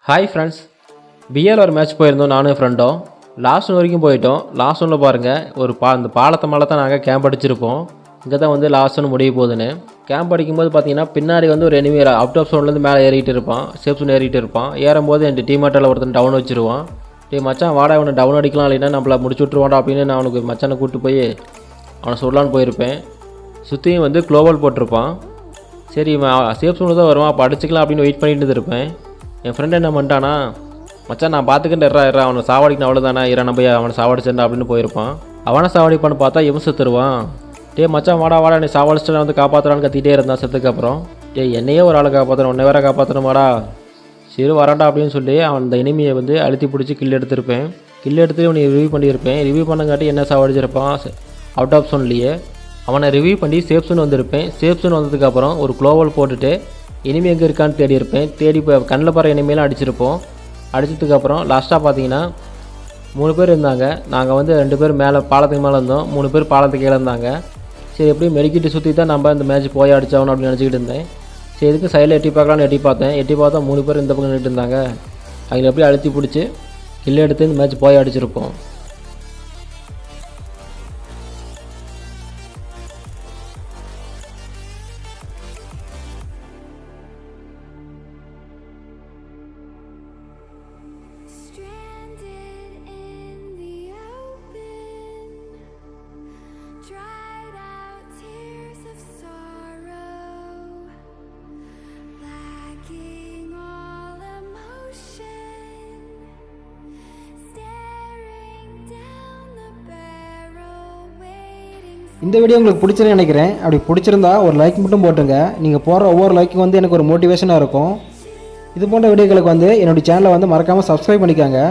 Hi friends, PL ஒரு match போயிருந்தோம் நானும் ஃப்ரெண்டும். லாஸ்ட் ஒன் வரைக்கும் போயிட்டோம். லாஸ்ட் ஒன்னில் பாருங்கள், ஒரு இந்த பாலத்தை மேலே தான் நாங்கள் கேம்ப் அடிச்சிருப்போம். இங்கே தான் வந்து லாஸ்ட் ஒன்று முடிய போகுதுன்னு. கேம்ப் அடிக்கும்போது பார்த்தீங்கன்னா பின்னாடி வந்து ஒரு எனிமி அவுட் ஆஃப் சோன்லேருந்து மேலே ஏறிட்டு இருப்பான், சேஃப் சோன் ஏறிட்டு இருப்பான். ஏறும்போது என் டீமேட்டில் ஒருத்தன் டவுன் வச்சுருவான். மச்சான் வாடா, அவனை டவுன் அடிக்கலாம், இல்லைன்னா நம்மளை முடிச்சு விட்ருவான்டா அப்படின்னு நான் அவனுக்கு மச்சானை கூப்பிட்டு போய் அவனை சொல்லலான்னு போயிருப்பேன். சுற்றியும் வந்து குளோபல் போட்டிருப்பான். சரி சேஃப் சோனில் தான் வருவான், அப்போ அடிச்சிக்கலாம் அப்படின்னு வெயிட் பண்ணிட்டு இருப்பேன். என் ஃப்ரெண்டு என்ன பண்ணிட்டானா, மச்சான் நான் பார்த்துக்கிட்டு இறா அவனை சாவடிக்கணும் அவ்வளோதானே, நம்ம போய் அவனை சாவடிச்சேன் அப்படின்னு போயிருப்பான். அவனை சாவடிப்பான்னு பார்த்தா இவன் செத்துருவான். மச்சான் வாடா நீ சாவடிச்சிட்டு வந்து காப்பாற்றுறான்னு கத்திட்டே இருந்தான். செத்துக்கப்புறம் என்னையே ஒரு ஆளை காப்பாற்றணும், உன்னை வேற காப்பாற்றணுமாடா, சரி வராண்டா அப்படின்னு சொல்லி அவன் அந்த இனிமையை வந்து அழுத்தி பிடிச்சி கில் எடுத்திருப்பேன். கில் எடுத்து இவனை ரிவ்யூ பண்ணியிருப்பேன். ரிவ்யூ பண்ணங்காட்டி என்ன சாவடிச்சிருப்பான் அவுட் ஆஃப் சோன்லேயே. அவனை ரிவ்யூ பண்ணி சேஃப் சோன் வந்திருப்பேன். சேஃப் சோன் வந்ததுக்கப்புறம் ஒரு குளோவல் போட்டுட்டு இனிமே எங்கே இருக்கான்னு தேடி இருப்பேன். தேடி கண்ணில் பாரு இனிமேலாம் அடிச்சிருப்போம். அடித்ததுக்கப்புறம் லாஸ்ட்டாக பார்த்தீங்கன்னா 3 பேர் இருந்தாங்க. நாங்கள் வந்து 2 பேர் மேலே பாலத்துக்கு மேலே இருந்தோம், 3 பேர் பாலத்துக்கு கீழே இருந்தாங்க. சரி எப்படியும் மெடிக்கிட்டு சுற்றி தான் நம்ம இந்த மேட்ச் போய் அடிச்சாகணும் அப்படின்னு நினச்சிக்கிட்டு இருந்தேன். சரி எதுக்கு சைடில் எட்டி பார்க்கலான்னு எட்டி பார்த்தேன். எட்டி பார்த்தா 3 பேர் இந்த பக்கம் நின்றுட்டு இருந்தாங்க. அவங்களை எப்படி அழுத்தி பிடிச்சி கில் எடுத்து இந்த மேட்ச் போய் அடிச்சிருப்போம். Dried out tears of sorrow, lacking all emotion, staring down the barrel, waiting. இந்த வீடியோ உங்களுக்கு பிடிச்சிருன்னு நினைக்கிறேன். அப்படி பிடிச்சிருந்தா ஒரு லைக் மட்டும் போட்டுங்க. நீங்கள் போடுற ஒவ்வொரு லைக்கும் வந்து எனக்கு ஒரு மோட்டிவேஷனாக இருக்கும். இது போன்ற வீடியோக்களுக்கு வந்து என்னுடைய சேனலை வந்து மறக்காமல் சப்ஸ்கிரைப் பண்ணிக்கோங்க.